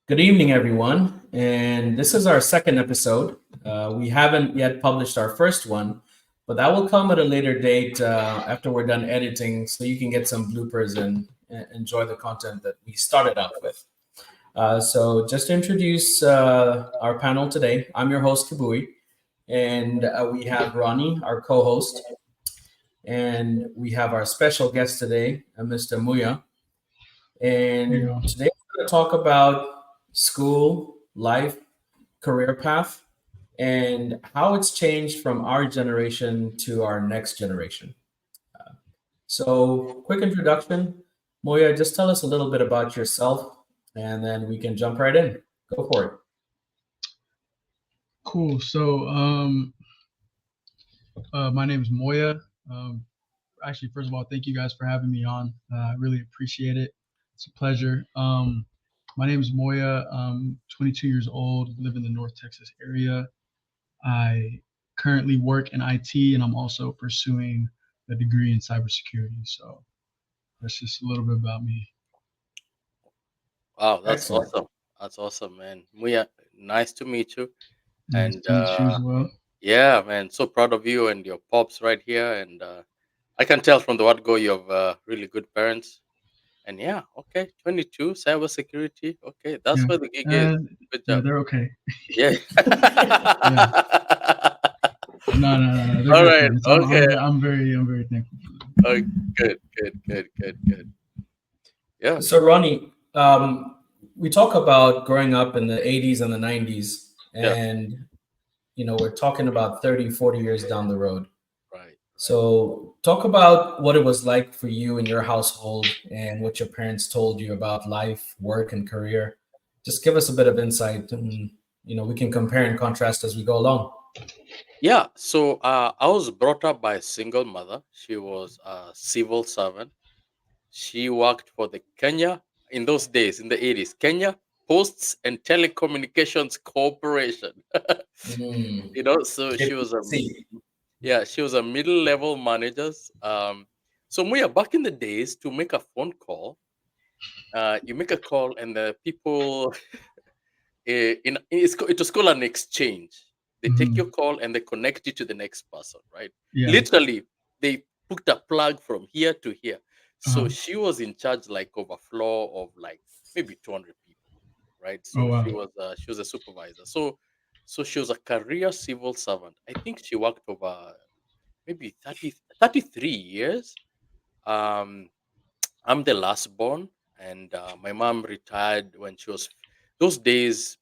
Good evening, everyone. And this is our second episode. We haven't yet published our first one, but that will come at a later date after we're done editing so you can get some bloopers and enjoy the content that we started out with. So, just to introduce our panel today, I'm your host, Kabui, and we have Ronnie, our co host, and we have our special guest today, Mr. Muya. There you And go. today we're going to talk about school, life, career path, and how it's changed from our generation to our next generation. So, quick introduction. Moya, just tell us a little bit about yourself, and then we can jump right in. Go for it. Cool. My name is Moya. Um, Actually, first of all, thank you guys for having me on. I really appreciate it. It's a pleasure. My name is Moya. I'm 22 years old, live in the North Texas area. I currently work in IT, and I'm also pursuing a degree in cybersecurity. So that's just a little bit about me. Wow, that's Excellent. awesome. That's awesome, man. Muya, nice to meet you. Nice And to meet you as well. yeah, man, so proud of you and your pops right here. And I can tell from the word go you have really good parents. And yeah, okay, 22, cybersecurity. Okay, that's Yeah. where the gig is. Uh, Good yeah, job. they're okay. Yeah. Yeah. No. They're All good right. parents. Okay. I'm very thankful for them. Oh, good. Yeah. So, Ronnie, we talk about growing up in the 80s and the 90s, Yeah. and we're talking about 30, 40 years down the road. Right. So, talk about what it was like for you in your household and what your parents told you about life, work, and career. Just give us a bit of insight, and we can compare and contrast as we go along. Yeah. So I was brought up by a single mother. She was a civil servant. She worked for the Kenya in those days, in the 80s, Kenya Posts and Telecommunications Corporation. Mm. So she was a KPC. yeah, she was a middle level manager. So Muya, back in the days, to make a phone call, you make a call and the people it was called an exchange. They take your Hmm. call and they connect you to the next person, right? Yeah. Literally, they put a plug from here to here. So Uh-huh. she was in charge like of a floor of like maybe 200 people, right? Oh So wow. she was a supervisor. So she was a career civil servant. I think she worked over maybe 33 years. Um, I'm the last born, and my mom retired when she was. Those days,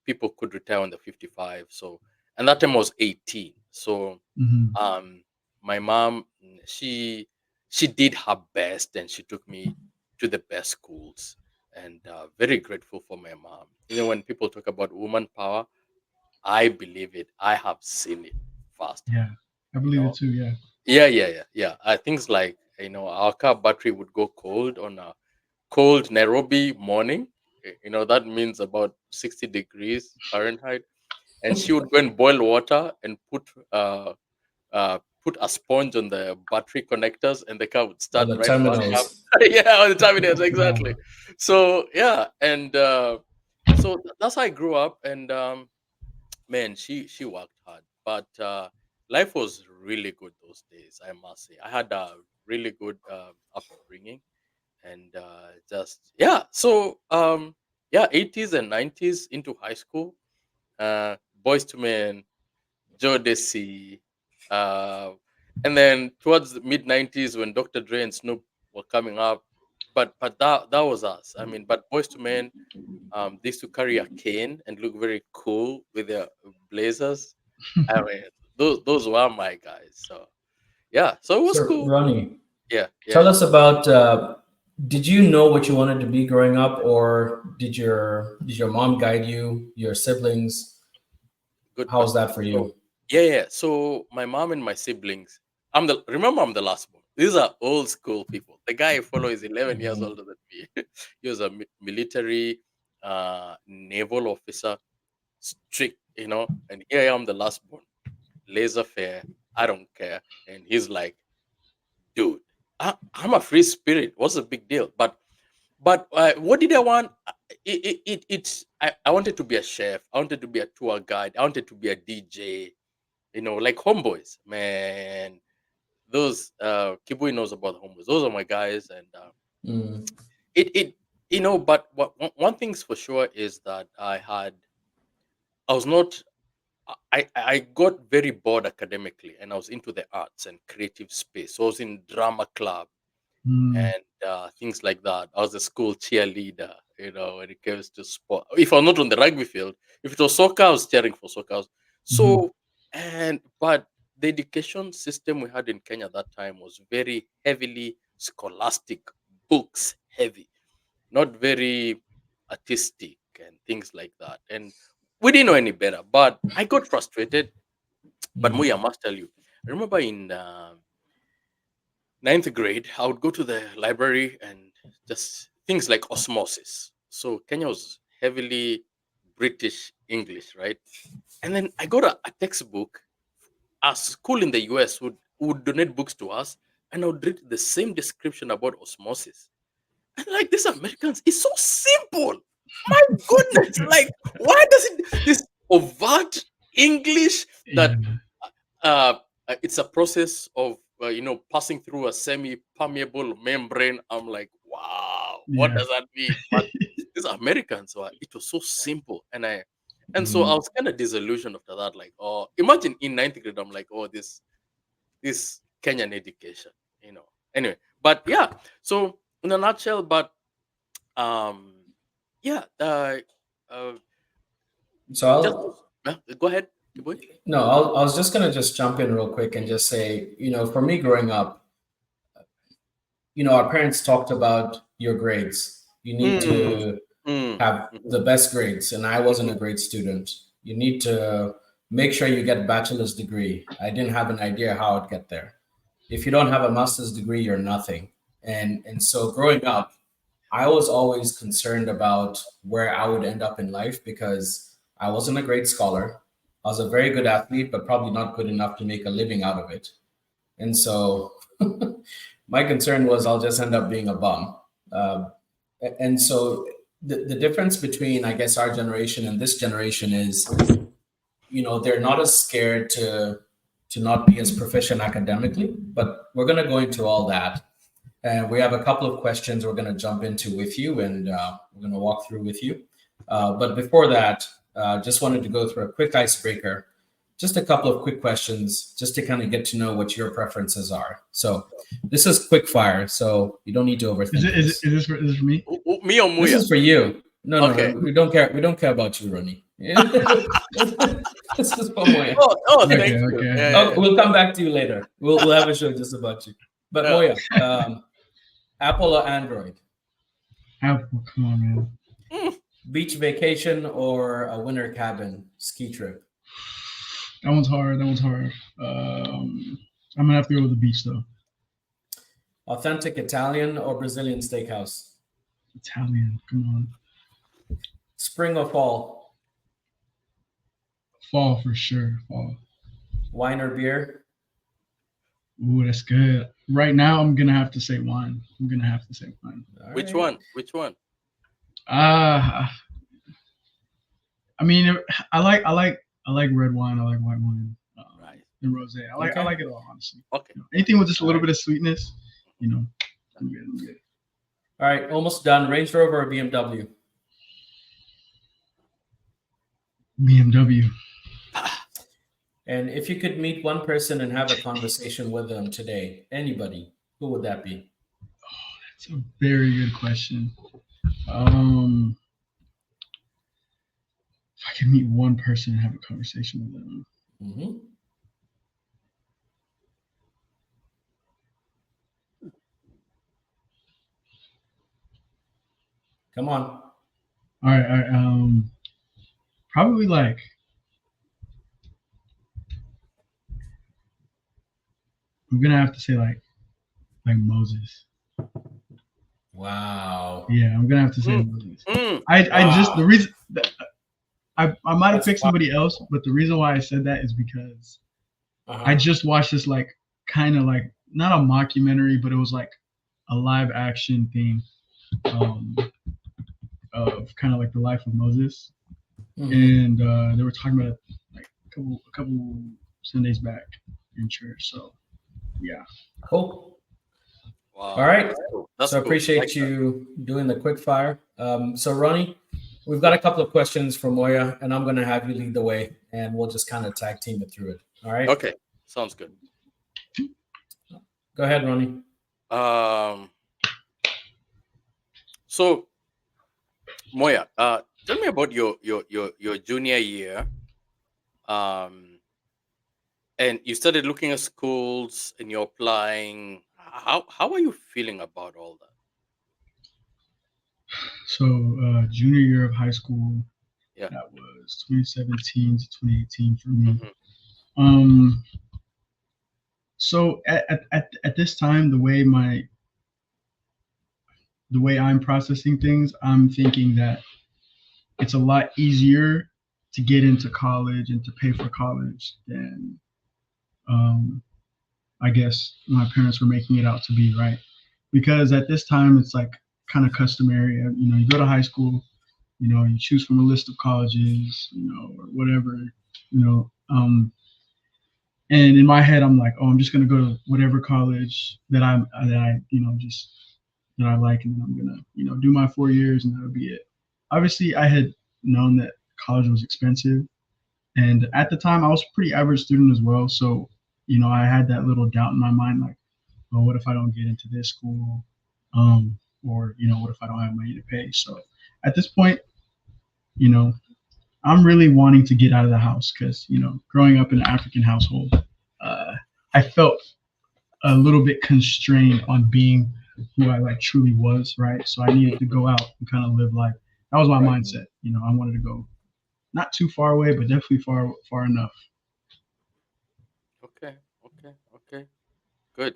people could retire when they're 55. So, and that time I was 18. So, Hmm. um, my mom, she did her best, and she took me to the best schools. And very grateful for my mom. When people talk about woman power, I believe it. I have seen it firsthand. Yeah. I You believe it know, too. Yeah. yeah. Things like our car battery would go cold on a cold Nairobi morning. That means about 60 degrees Fahrenheit, and she would go and boil water and put a sponge on the battery connectors, and the car would On start the right back up. terminals. Yeah, on the time it is exactly. Wow. So yeah, and that's how I grew up, and man, she worked hard, but life was really good those days. I must say, I had a really good upbringing, and just yeah. So yeah, 80s and 90s into high school, Boys to Men, Jodeci, uh, and then towards the mid 90s when Dr. Dre and Snoop were coming up, but that was us. I mean, but Boys to Men, they used to carry a cane and look very cool with their blazers. I mean, those were my guys. So yeah, so it was So, cool. Ronnie, tell Yeah. us about. Did you know what you wanted to be growing up, or did your mom guide you? Your siblings? Good How was question. that for So you? yeah. So my mom and my siblings. I'm the last born. These are old school people. The guy I follow is 11 years Mhm. older than me. He was a military naval officer, strict, and here I am the last born. Laissez faire. I don't care. And he's like, dude, I'm a free spirit. What's the big deal? But what did I want? I wanted to be a chef. I wanted to be a tour guide. I wanted to be a DJ. Like Homeboys, man. Those Kibui knows about Homeboys. Those are my guys, and Mm, it But one thing's for sure is that I was not. I got very bored academically, and I was into the arts and creative space. So I was in drama club Mm, and things like that. I was a school cheerleader, when it comes to sport. If I'm not on the rugby field, if it was soccer, I was cheering for soccer. So, but the education system we had in Kenya at that time was very heavily scholastic, books heavy, not very artistic and things like that. And we didn't know any better, but I got frustrated. But mm, Muya, I must tell you, I remember in ninth grade, I would go to the library and just things like osmosis. So Kenya was heavily British English, right? And then I got a textbook. A school in the US would donate books to us, and I would read the same description about osmosis. And like these Americans, it's so simple. My goodness, like why does it this overt English that yeah, it's a process of passing through a semi-permeable membrane. I'm like, wow, what yeah. does that mean? But these Americans, it was so simple, and so I mm. was kind of disillusioned after that. Like, oh, imagine in ninth grade, I'm like, oh, this Kenyan education. Anyway, but yeah, so in a nutshell, but um, yeah, So just I'll go ahead, Kiboy. no, I was just gonna just jump in real quick and just say, for me growing up, our parents talked about your grades. You need Mm, to mm, have mhm, the best grades, and I wasn't a great student. You need to make sure you get bachelor's degree. I didn't have an idea how I'd get there. If you don't have a master's degree, you're nothing. And so growing up, I was always concerned about where I would end up in life because I wasn't a great scholar. I was a very good athlete, but probably not good enough to make a living out of it. And so my concern was I'll just end up being a bum. And so the difference between, I guess, our generation and this generation is, they're not as scared to not be as proficient academically, but we're going to go into all that. And we have a couple of questions we're going to jump into with you, and we're going to walk through with you. But before that, just wanted to go through a quick icebreaker, just a couple of quick questions, just to kind of get to know what your preferences are. So this is quick fire, so you don't need to overthink this. Is this for me? Me or This Muya? is for you. No, Okay. we don't care. We don't care about you, Ronnie. This is for Moya. Thank Okay, you. okay. Yeah, Oh, we'll come back to you later. We'll have a show just about you. But yeah. Moya, Apple or Android? Apple, come on, man. Mm. Beach vacation or a winter cabin ski trip? That one's hard. I'm gonna have to go with the beach though. Authentic Italian or Brazilian steakhouse? Italian, come on. Spring or fall? Fall for sure. Fall. Wine or beer? Ooh, that's good. Right now, I'm gonna have to say wine. All Which right. one? Which one? I mean, I like red wine. I like white wine. Right. And rosé. I Okay. like it all, honestly. Okay. Anything with just a little Alright. bit of sweetness, I'm good. All right, almost done. Range Rover or BMW? BMW. And if you could meet one person and have a conversation with them today, anybody, who would that be? It's a very good question. If I could meet one person and have a conversation with them. Mm-hmm. Come on. All right. Probably like I'm gonna have to say like Moses. Wow. Yeah, I'm gonna have to say Moses. Mm. I just Wow. the reason I might have That's picked somebody else, but the reason why I said that is because Uh-huh. I just watched this like kind of like not a mockumentary, but it was like a live action thing of kind of like the life of Moses, Mhm. and they were talking about it like a couple Sundays back in church. So yeah. Cool. Wow. All right. That's cool. That's So cool. appreciate Like that. you doing the quick fire. So Ronnie, we've got a couple of questions for Moya, and I'm going to have you lead the way, and we'll just kind of tag team it through it. All right. Okay, sounds good. Go ahead, Ronnie. So Moya, tell me about your junior year. And you started looking at schools and you're applying. How are you feeling about all that? So junior year of high school, Yeah. that was 2017 to 2018 for me. Mhm. So at this time, the way I'm processing things, I'm thinking that it's a lot easier to get into college and to pay for college than I guess my parents were making it out to be, right? Because at this time, it's like kind of customary. You know, you go to high school, you know, you choose from a list of colleges, you know, or whatever, you know. And in my head, I'm like, oh, I'm just gonna go to whatever college that I you know, just that I like, and then I'm gonna, you know, do my 4 years, and that'll be it. Obviously, I had known that college was expensive, and at the time, I was a pretty average student as well. So, you know, I had that little doubt in my mind, like, well, what if I don't get into this school? Or, you know, what if I don't have money to pay? So at this point, you know, I'm really wanting to get out of the house because, you know, growing up in an African household, I felt a little bit constrained on being who I like truly was, right? So I needed to go out and kind of live life. That was my Right. mindset. You know, I wanted to go not too far away, but definitely far enough. Okay. Good.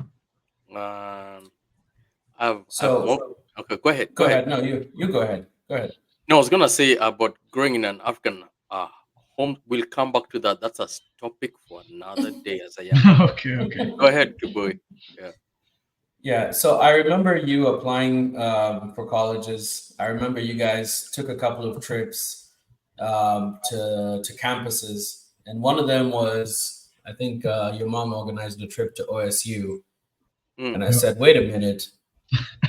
So- more. Okay, go ahead. Go ahead. No, you go ahead. Go ahead. No, I was gonna say about growing in an African home. We'll come back to that. That's a topic for another day. As I am. Okay. Go ahead, Kiboy. Yeah, so I remember you applying for colleges. I remember you guys took a couple of trips to campuses, and one of them was, I think your mom organized a trip to OSU, and I Yep. said, "Wait a minute,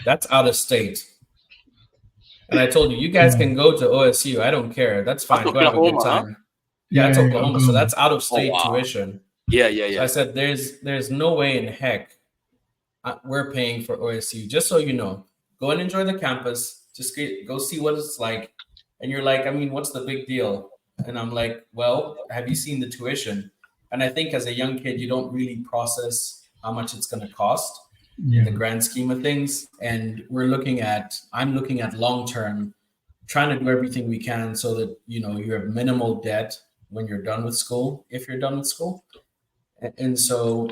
that's out of state." And I told you, you guys can go to OSU. I don't care. That's fine. Go have a good Oklahoma, huh? time. Yeah, it's Oklahoma, so Oklahoma. that's out of state wow. tuition. Yeah. So I said, there's no way in heck we're paying for OSU. Just so you know, go and enjoy the campus. Just go see what it's like. And you're like, I mean, what's the big deal? And I'm like, well, have you seen the tuition? And I think as a young kid, you don't really process how much it's going to cost in the grand scheme of things. And I'm looking at long term, trying to do everything we can so that, you know, you have minimal debt when you're done with school, if you're done with school. And so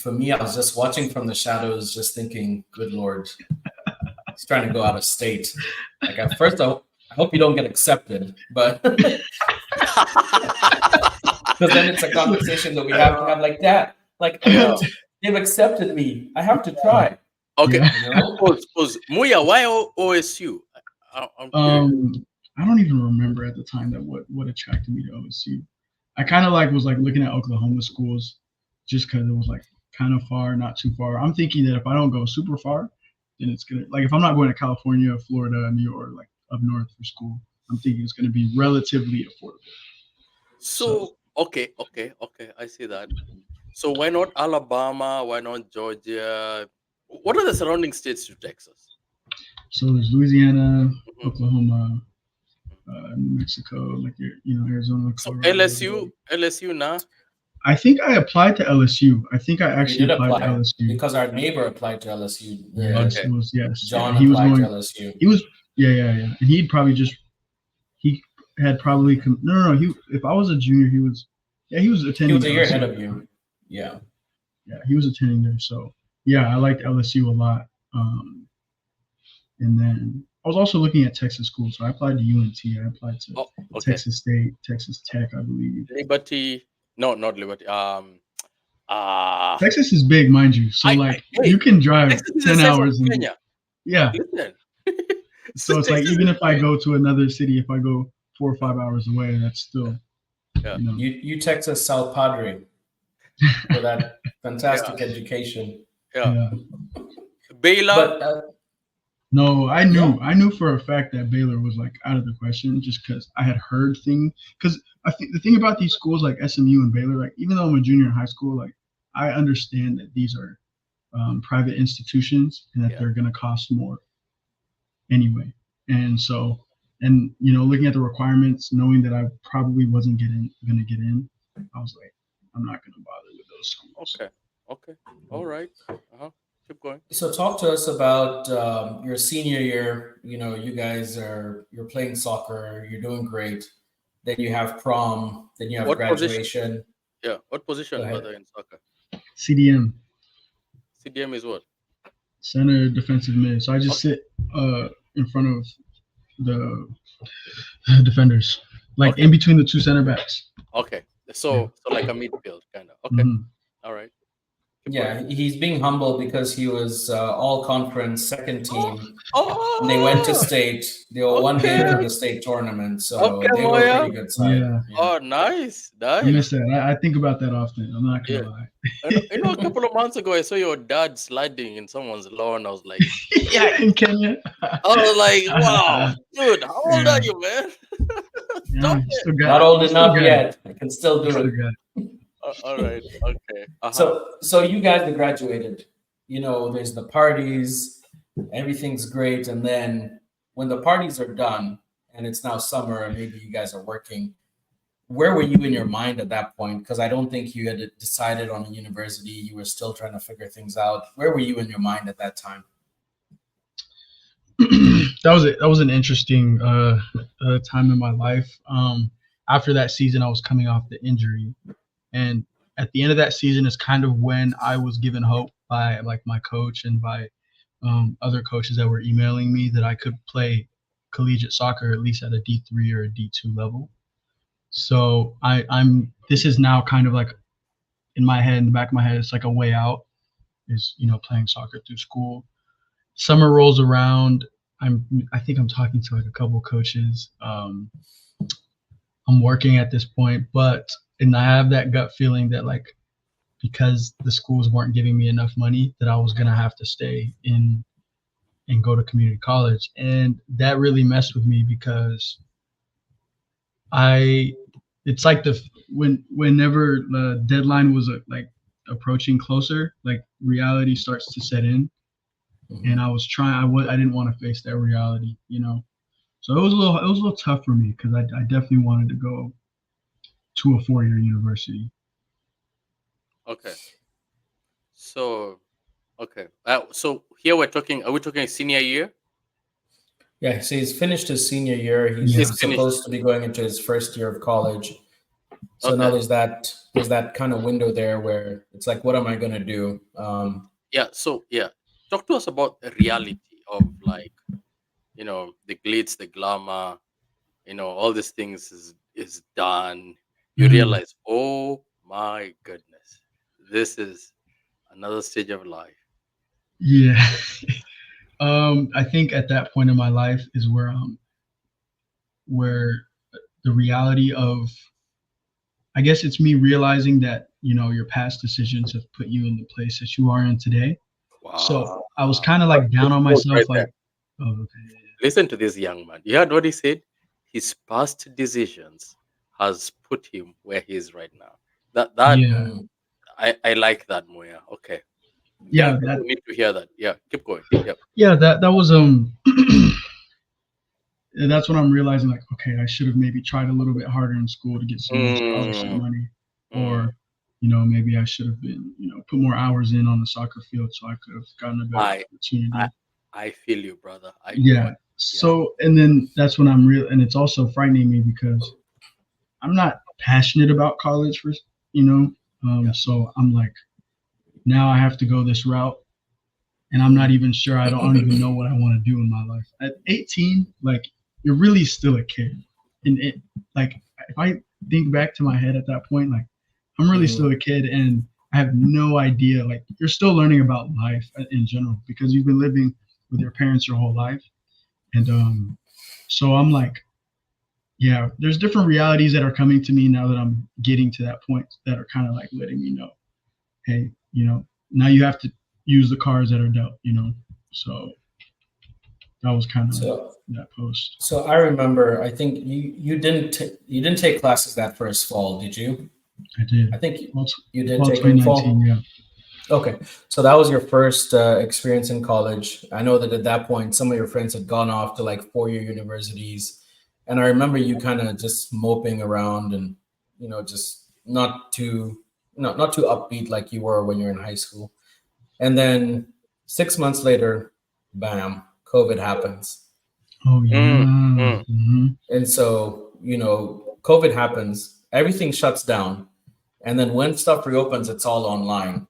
for me, I was just watching from the shadows, just thinking, good Lord, he's trying to go out of state. Like at first, I hope you don't get accepted, but because then it's a conversation that we have to have like that. Like, they've accepted me. I have to try. Okay. You know? Pause. Muya, why OSU? I'm curious. I don't even remember at the time that what attracted me to OSU. I kind of was looking at Oklahoma schools just because it was like kind of far, not too far. I'm thinking that if I don't go super far, then it's gonna, like, if I'm not going to California, Florida, New York, like up north for school, I'm thinking it's gonna be relatively affordable. So okay, I see that. So why not Alabama? Why not Georgia? What are the surrounding states to Texas? So there's Louisiana, Oklahoma, New Mexico, like Arizona, Colorado. So LSU now. I think I applied to LSU. I think I actually did applied apply to LSU because our neighbor applied to LSU. Yes, Okay. it was, yes. John he was applied going to LSU. He was, yeah. And he'd probably he had probably no. If I was a junior, he was attending. He was a year LSU. ahead of you. Yeah, he was attending there. So yeah, I liked LSU a lot. And then I was also looking at Texas schools. So I applied to UNT. I applied to Texas State, Texas Tech, I believe. Liberty. No, not Liberty. Texas is big, mind you. So you can drive 10 hours. Kenya. Yeah. Listen. So it's like even if I go to another city, if I go 4 or 5 hours away, that's still, Yeah. you know. You Texas South Padre for that fantastic education. Yeah. Yeah. Baylor. But No, I knew for a fact that Baylor was like out of the question just because I had heard things. Because I think the thing about these schools like SMU and Baylor, like even though I'm a junior in high school, like I understand that these are private institutions and that Yeah. they're going to cost more anyway. And so, and you know, looking at the requirements, knowing that I probably wasn't going to get in, I was like, I'm not going to bother with those schools. Okay. All right. Keep going. so talk to us about your senior year. You know, you're playing soccer, you're doing great. Then you have prom, then you have What position? graduation. Yeah. What position, Go ahead. brother, in soccer? CDM, CDM is what? center defensive mid. So I just sit in front of the defenders, like Okay. in between the two center backs. Okay. So like a midfield kind of. Okay. Mhm. All right. Yeah, he's being humble because he was all conference second team. Oh. And they went to state. They were one game Okay. from the state tournament, so Okay, they were a Moya. pretty good side. Yeah. Oh, nice. I miss that. I think about that often. I'm not gonna Yeah. lie. A couple of months ago, I saw your dad sliding in someone's lawn. I was like, Yeah, in Kenya. wow, dude, how old Yeah. are you, man? Yeah, Stop you it. still got Not it. old You still enough got it. yet. I can still You do still it. got it. All right. Okay. So you guys that graduated, you know, there's the parties, everything's great, and then when the parties are done and it's now summer and maybe you guys are working, where were you in your mind at that point? Because I don't think you had decided on a university. You were still trying to figure things out. Where were you in your mind at that time? that was an interesting time in my life. After that season, I was coming off the injury, and at the end of that season is kind of when I was given hope by like my coach and by other coaches that were emailing me that I could play collegiate soccer at least at a D3 or a D2 level. So I'm this is now kind of like in my head, in the back of my head, it's like a way out is, you know, playing soccer through school. Summer rolls around. I think I'm talking to like a couple coaches. I'm working at this point, and I have that gut feeling that like because the schools weren't giving me enough money that I was gonna have to stay in and go to community college. And that really messed with me because it's like whenever the deadline was like approaching closer, like reality starts to set in. And I didn't want to face that reality, you know. So it was a little tough for me because I definitely wanted to go to a 4-year university. Okay. So, okay. So here are we talking senior year? Yeah, so he's finished his senior year. He's He's supposed to be going into his first year of college. So now there's that kind of window there where it's like, what am I going to do? Talk to us about the reality of like, you know, the glitz, the glamour, you know, all these things is done. You realize, oh my goodness, this is another stage of life. Yeah. I think at that point in my life is where the reality of, I guess it's me realizing that, you know, your past decisions have put you in the place that you are in today. Wow. So I was kind of like down on myself, Right like, oh, okay. Listen to this young man. You heard what he said? His past decisions has put him where he is right now. I like that, Moya. Okay. Yeah, Young people need to hear that. Yeah, keep going. Yep. Yeah, that was that's when I'm realizing like, okay, I should have maybe tried a little bit harder in school to get some of this scholarship money, or you know, maybe I should have been, you know, put more hours in on the soccer field so I could have gotten a better opportunity. I feel you, brother. So, and then that's when and it's also frightening me because I'm not passionate about college you know, so I'm like, now I have to go this route and I'm not even sure. I don't even know what I want to do in my life. At 18, like, you're really still a kid. And like, if I think back to my head at that point, like, I'm really still a kid and I have no idea. Like, you're still learning about life in general because you've been living with your parents your whole life. And so I'm like, yeah, there's different realities that are coming to me now that I'm getting to that point that are kind of like letting me know, hey, now you have to use the cards that are dealt, So that was kind of So that post. so I remember. I think you didn't take classes that first fall, did you? I did. I think Well, you did well, take it in fall. 2019, yeah. Okay, so that was your first experience in college. I know that at that point, some of your friends had gone off to like four-year universities, and I remember you kind of just moping around and just not too upbeat like you were when you were in high school. And then 6 months later, bam, COVID happens, Oh, yeah. Mm, mm, and so COVID happens, everything shuts down, and then when stuff reopens, it's all online.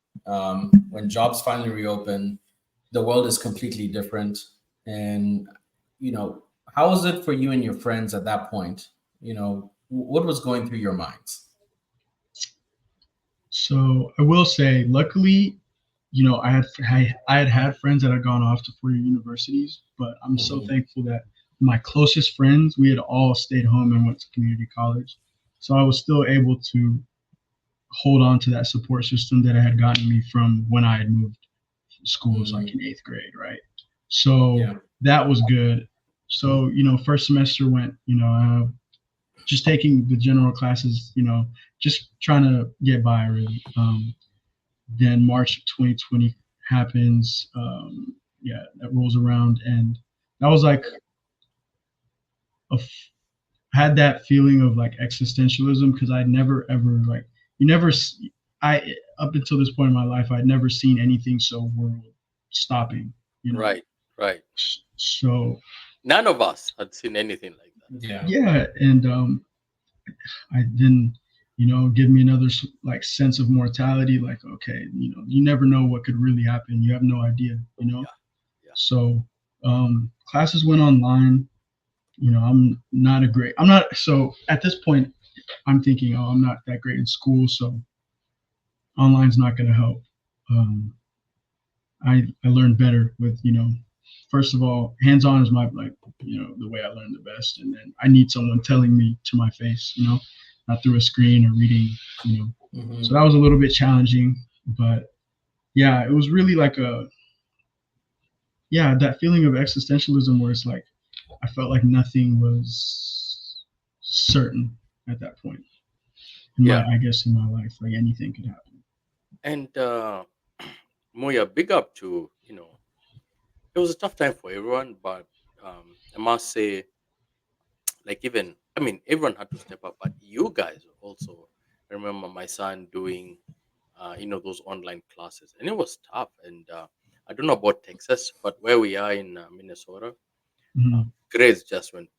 When jobs finally reopen, the world is completely different. And how was it for you and your friends at that point? What was going through your minds? So I will say, luckily, I had friends that had gone off to four-year universities, but I'm so Mhm. thankful that my closest friends, we had all stayed home and went to community college. So I was still able to hold on to that support system that I had gotten me from when I had moved schools, like in eighth grade, right? So Yeah. that was good. So first semester went, just taking the general classes, just trying to get by really. Then March 2020 happens. Yeah, that rolls around, and that was like had that feeling of like existentialism because I'd never ever like you never I up until this point in my life I'd never seen anything so world stopping. right, right. So None of us had seen anything like that. Yeah. yeah, and I then give me another like sense of mortality. Like okay, you never know what could really happen. You have no idea. Yeah, yeah. So classes went online. I'm not so at this point I'm thinking, oh, I'm not that great in school, so online's not going to help. um, I learned better with first of all, hands-on is my like the way I learn the best, and then I need someone telling me to my face, not through a screen or reading. So that was a little bit challenging, but yeah, it was really like that feeling of existentialism where it's like I felt like nothing was certain at that point Yeah. I guess in my life, like anything could happen. And Moya, big up to, it was a tough time for everyone, but I must say, like, even, I mean, everyone had to step up, but you guys also, I remember my son doing, those online classes, and it was tough. And I don't know about Texas, but where we are in Minnesota, Mhm. grades just went,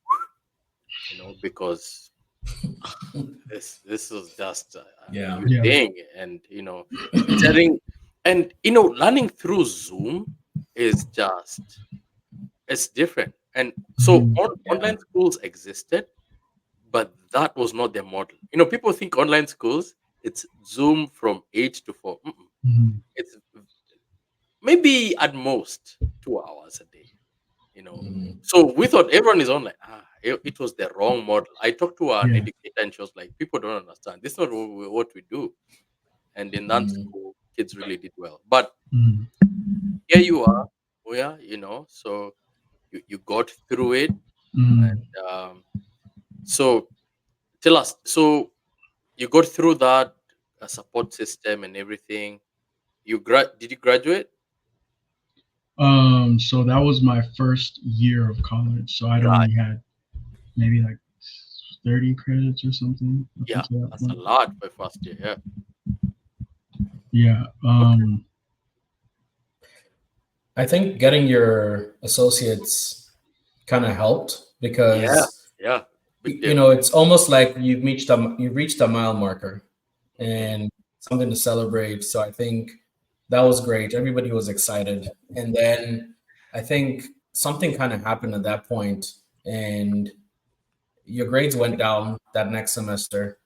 because this was just a Yeah. new Yeah. thing. And setting and learning through Zoom is just, it's different. And so Mhm. online schools existed, but that was not their model. People think online schools, it's Zoom from 8 to 4. Mhm. It's maybe at most 2 hours a day. Mhm. So we thought everyone is online. It was the wrong model. I talked to an Yeah. educator, and she was like, people don't understand, this is not what we do. And in that Mhm. school, kids really did well. But Mhm. here you are, so you got through it. Mhm. And so tell us, so you got through that support system and everything. Did you graduate? So that was my first year of college. So I'd Right. only had maybe like 30 credits or something up Yeah, until that that's a point. lot for first year. Yeah. Yeah. Okay. I think getting your associates kind of helped Yeah. because Yeah. Big deal. it's almost like you've reached a mile marker Mhm. and something to celebrate. So I think that was great. Everybody was excited, and then I think something kind of happened at that point, and your grades went down that next semester.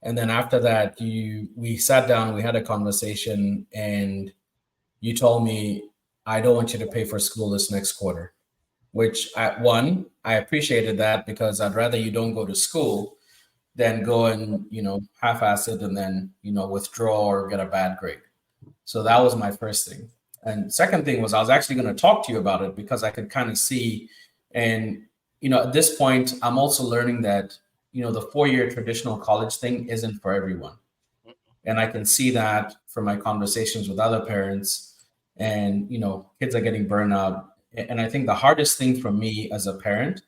And then after that, we sat down, we had a conversation, and you told me, I don't want you to pay for school this next quarter. which I appreciated that because I'd rather you don't go to school than go and, half-ass it and then, withdraw or get a bad grade. So that was my first thing. And second thing was I was actually going to talk to you about it because I could kind of see, and, at this point, I'm also learning that, the 4-year traditional college thing isn't for everyone. And I can see that from my conversations with other parents and, kids are getting burned out. And I think the hardest thing for me as a parent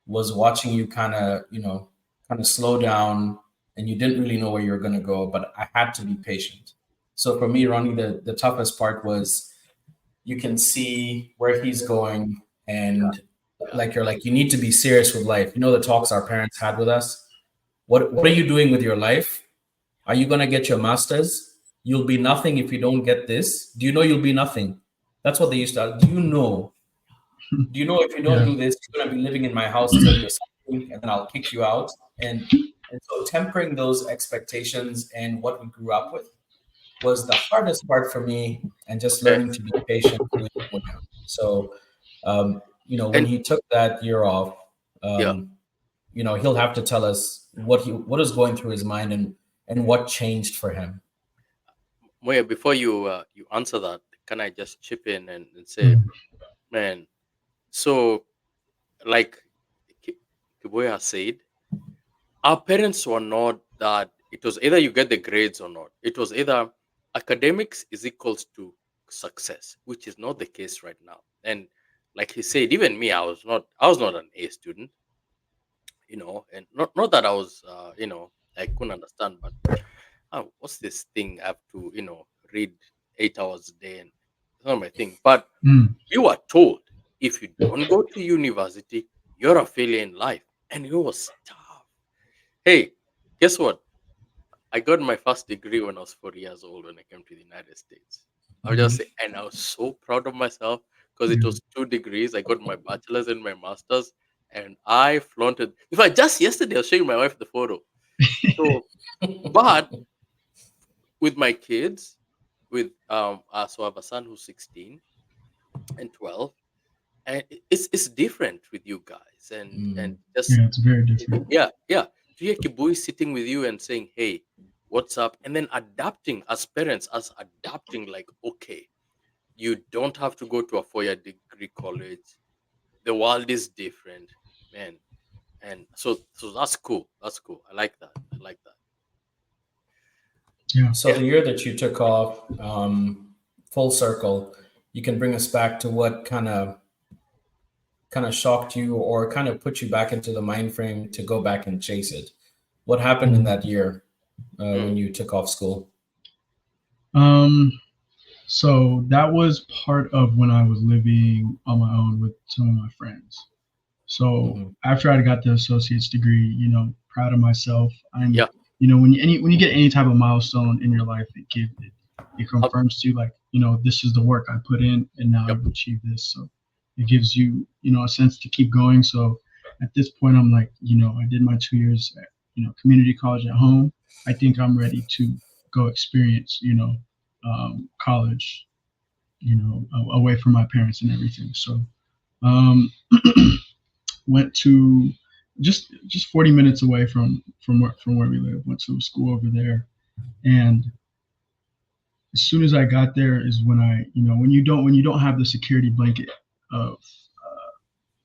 was watching you kind of slow down, and you didn't really know where you were going to go, but I had to be patient. So for me, Ronnie, the toughest part was you can see where he's going, and you need to be serious with life. The talks our parents had with us. What are you doing with your life? Are you going to get your master's? You'll be nothing if you don't get this. Do you know you'll be nothing? That's what they used to. Do you know if you don't do this, you're going to be living in my house till you're something, and then I'll kick you out. And so tempering those expectations and what we grew up with was the hardest part for me, and just learning to be patient with him. So, when he took that year off, he'll have to tell us what is going through his mind and what changed for him. Moya, before you answer that, can I just chip in and say, man, so like Kiboya said, our parents were not that it was either you get the grades or not. It was either academics is equals to success, which is not the case right now. And like he said, even me, I was not an A student, and not that I was, I couldn't understand, but what's this thing I have to, read 8 hours a day, and it's not my thing. But you are told if you don't go to university, you're a failure in life, and it was tough. Hey, guess what? I got my first degree when I was 4 years old when I came to the United States. I would just say, and I was so proud of myself because it was 2 degrees. I got my bachelor's and my master's, and I flaunted. In fact, just yesterday, I was showing my wife the photo. So, but with my kids, so I have a son who's 16 and 12, and it's different with you guys, and just it's very different. Yeah. To hear Kibui sitting with you and saying, "Hey, what's up?" and then adapting as parents, like, okay, you don't have to go to a 4-year degree college. The world is different, man. And so that's cool. That's cool. I like that. Yeah. So the year that you took off, full circle, you can bring us back to what kind of shocked you or kind of put you back into the mind frame to go back and chase it. What happened in that year when you took off school? So that was part of when I was living on my own with some of my friends. So after I got the associate's degree, proud of myself. When you get any type of milestone in your life, it confirms to you, like, this is the work I put in, and now I've achieved this. So it gives you, a sense to keep going. So at this point, I'm like, I did my 2 years at, community college at home. I think I'm ready to go experience, college, away from my parents and everything. So went to just 40 minutes away from where we live. Went to a school over there, and as soon as I got there is when I, when you don't have the security blanket of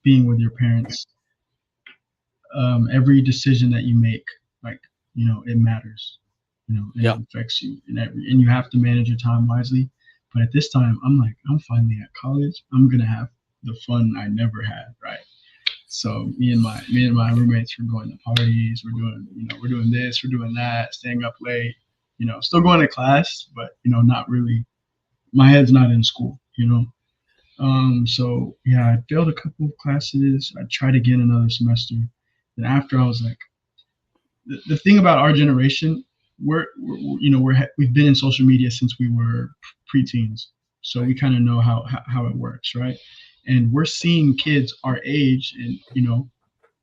being with your parents, every decision that you make, like, it matters, it affects you and you have to manage your time wisely. But at this time, I'm like, I'm finally at college. I'm gonna have the fun I never had, right? So me and my roommates were going to parties. We're doing this, we're doing that, staying up late. Still going to class, but not really. My head's not in school. So yeah, I failed a couple of classes. I tried again another semester. Then after, I was like, the thing about our generation, we've been in social media since we were preteens, so we kind of know how it works, right? And we're seeing kids our age and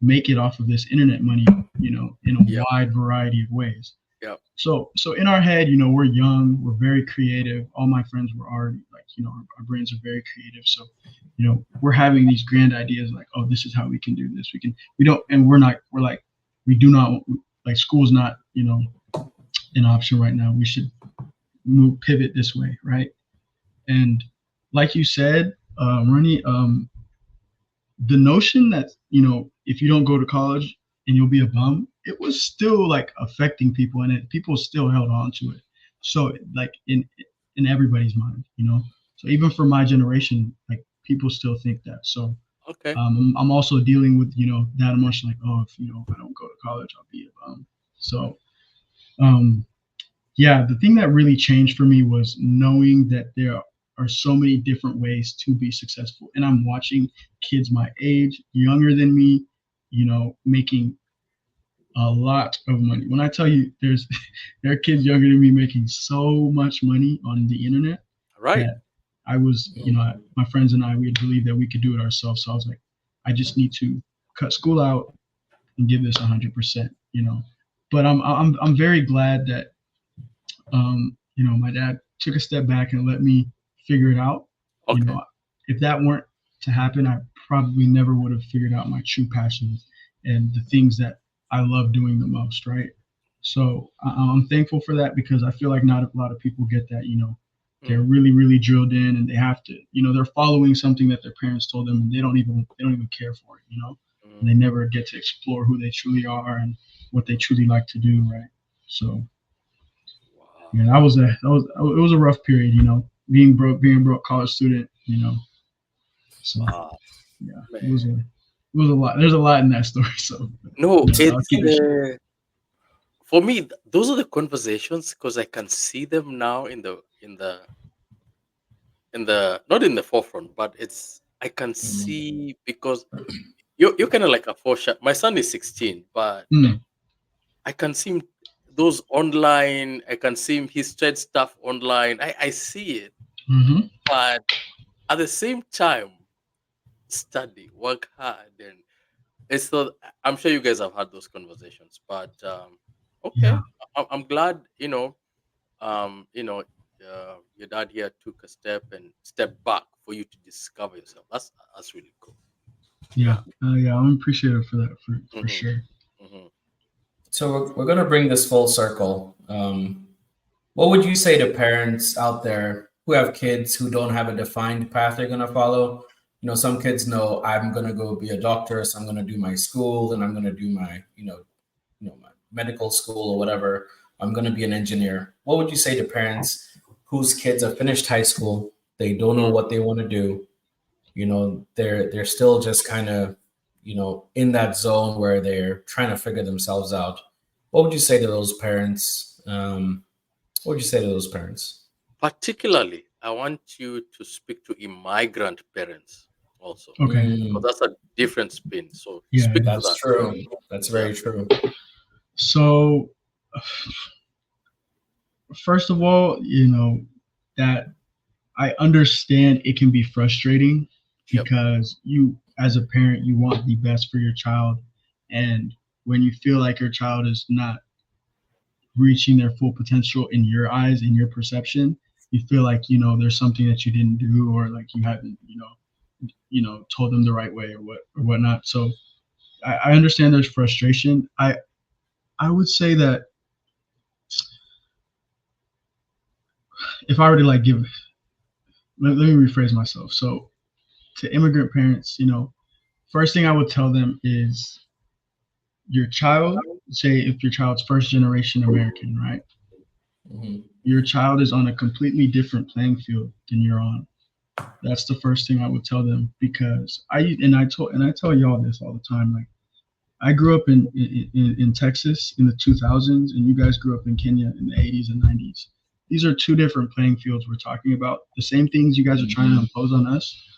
make it off of this internet money, in a wide variety of ways. Yeah. So in our head, we're young, we're very creative. All my friends were already like our brains are very creative. So, we're having these grand ideas like, oh, this is how we can do this. We do not, like, school's not, an option right now. We should pivot this way, right? And like you said, Ronnie, the notion that, if you don't go to college and you'll be a bum, it was still like affecting people, and people still held on to it. So like in everybody's mind, so even for my generation, like, people still think that. So Okay. I'm also dealing with, that emotion, like, oh, if I don't go to college, I'll be a bum. So yeah, the thing that really changed for me was knowing that there are so many different ways to be successful. And I'm watching kids my age, younger than me, making a lot of money. When I tell you there are kids younger than me making so much money on the internet Right. that I was, my friends and I, we had believed that we could do it ourselves. So I was like, I just need to cut school out and give this 100%, But I'm very glad that my dad took a step back and let me figure it out. Okay. If that weren't to happen, I probably never would have figured out my true passions and the things that I love doing the most, right? So I'm thankful for that, because I feel like not a lot of people get that. They're really, really drilled in, and they have to, they're following something that their parents told them, and they don't even care for it, and they never get to explore who they truly are and what they truly like to do, right? So yeah, it was a rough period, being broke college student, So Wow. yeah, Man. it was a lot. There's a lot in that story. So No, I'll keep it short. for me, those are the conversations, because I can see them now in the not in the forefront, but I can see, because you're kind of like a foreshadow. My son is 16, but Mm, I can see him, those online. I can see him. He's tried stuff online. I see it, mhm. but at the same time, study, work hard, and it's so. I'm sure you guys have had those conversations, but okay, Yeah, I'm glad. Your dad here took a step back for you to discover yourself. That's really cool. yeah, Yeah. yeah. I'm appreciative for that, for hmm sure. hmm So we're going to bring this full circle. What would you say to parents out there who have kids who don't have a defined path they're going to follow? Some kids know I'm going to go be a doctor, so I'm going to do my school, then I'm going to do my, my medical school or whatever. I'm going to be an engineer. What would you say to parents whose kids have finished high school? They don't know what they want to do. They're still just kind of, in that zone where they're trying to figure themselves out. What would you say to those parents? What would you say to those parents? Particularly, I want you to speak to immigrant parents also, Okay. because that's a different spin. So Yeah, speak it to is. That's that. true. That's Yeah. very true. So first of all, that I understand it can be frustrating, Yep. because you, as a parent, you want the best for your child, and when you feel like your child is not reaching their full potential in your eyes, in your perception, you feel like, there's something that you didn't do, or like you haven't, told them the right way, or whatnot. So I understand there's frustration. I would say that if I were to like let me rephrase myself. So to immigrant parents, first thing I would tell them is, your child, say if your child's first generation American, right? Mhm. Your child is on a completely different playing field than you're on. That's the first thing I would tell them, because I tell y'all this all the time. Like, I grew up in Texas in the 2000s, and you guys grew up in Kenya in the 80s and 90s. These are two different playing fields we're talking about. The same things you guys are trying to impose on us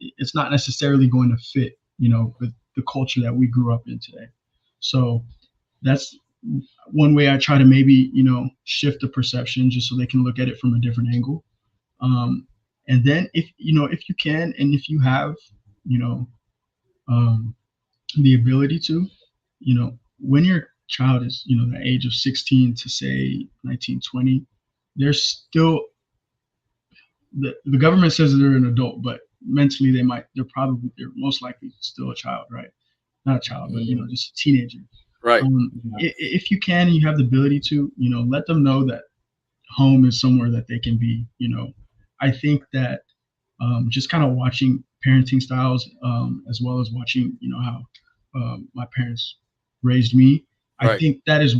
it's not necessarily going to fit, with the culture that we grew up in today. So that's one way I try to maybe, shift the perception, just so they can look at it from a different angle. And then if you can, and if you have, you know, um, the ability to, when your child is, the age of 16 to say 19, 20, there's still the government says that they're an adult, but mentally they're most likely still a child, right? Not a child, but just a teenager. Right. If you can, and you have the ability to, let them know that home is somewhere that they can be. I think that just kind of watching parenting styles, as well as watching, how my parents raised me, I Right. think that is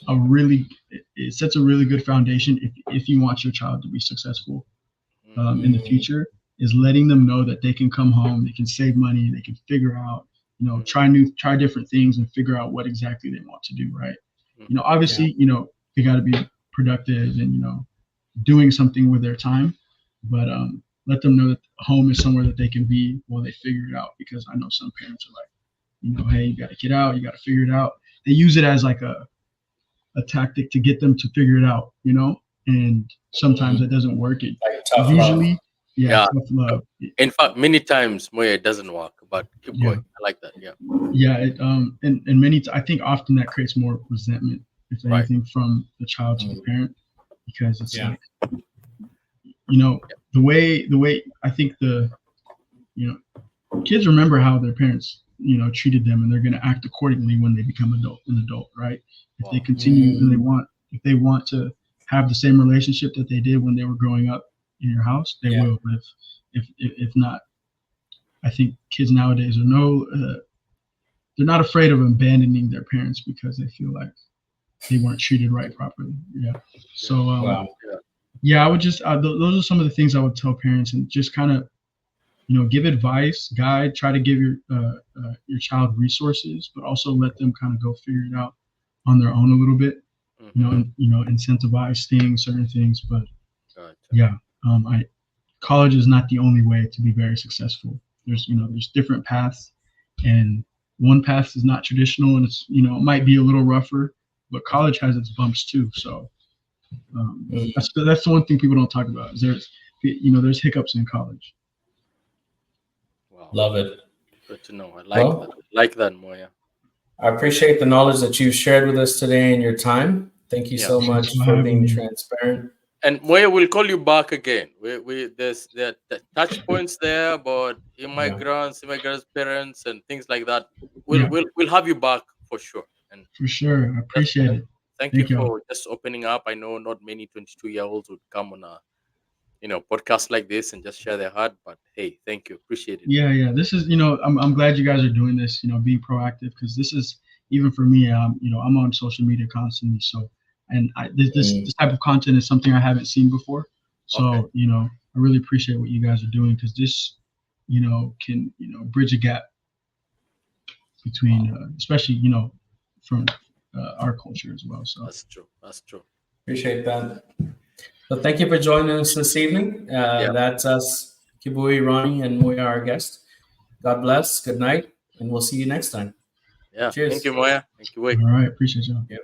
it sets a really good foundation if you want your child to be successful in the future, is letting them know that they can come home, they can save money, they can figure out, try different things and figure out what exactly they want to do, right? Obviously, they got to be productive and, doing something with their time, but let them know that home is somewhere that they can be while they figure it out. Because I know some parents are like, hey, you got to get out, you got to figure it out. They use it as like a tactic to get them to figure it out, and sometimes it doesn't work. It Like tough usually, love. Yeah. tough love. In fact, many times, Moya, it doesn't work, but keep Yeah. going. I like that. Yeah. Yeah, and I think often that creates more resentment, if Right. anything, from the child to the parent, because it's Yeah. like, the way I think kids remember how their parents, treated them, and they're going to act accordingly when they become an adult, right? If they Wow. continue and if they want to have the same relationship that they did when they were growing up in your house, they Yeah. will. But if not, I think kids nowadays they're not afraid of abandoning their parents because they feel like they weren't treated right properly. Yeah. So Wow. yeah, I would just those are some of the things I would tell parents, and just kind of give advice, guide, try to give your child resources, but also let them kind of go figure it out on their own a little bit. Mhm. Incentivize certain things, but Gotcha. yeah, college is not the only way to be very successful. There's different paths, and one path is not traditional, and it's it might be a little rougher, but college has its bumps too. So that's the one thing people don't talk about. Is there's hiccups in college. Wow. Love it. Good to know. I like that. Like that, Moya. I appreciate the knowledge that you've shared with us today and your time. Thank you Yeah. so much Thanks for for having being me. transparent. And Moya will call you back again. There's the touch points there about immigrants, parents, and things like that. We'll have you back for sure. And For sure. I appreciate it. thank you Thank y'all. for just opening up. I know not many 22-year-olds would come on a podcast like this and just share their heart. But hey, thank you. Appreciate it. Yeah. This is, I'm glad you guys are doing this, being proactive, because this is, even for me, I'm on social media constantly. So, and this type of content is something I haven't seen before. So, Okay. I really appreciate what you guys are doing, because this, can, bridge a gap between, especially, from our culture as well. So That's true. That's true. Appreciate that. So thank you for joining us this evening. That's us, Kibui, Ronnie, and Moya, our guest. God bless. Good night, and we'll see you next time. Yeah. Cheers. Thank you, Moya. Thank you. all right, appreciate y'all. Yep.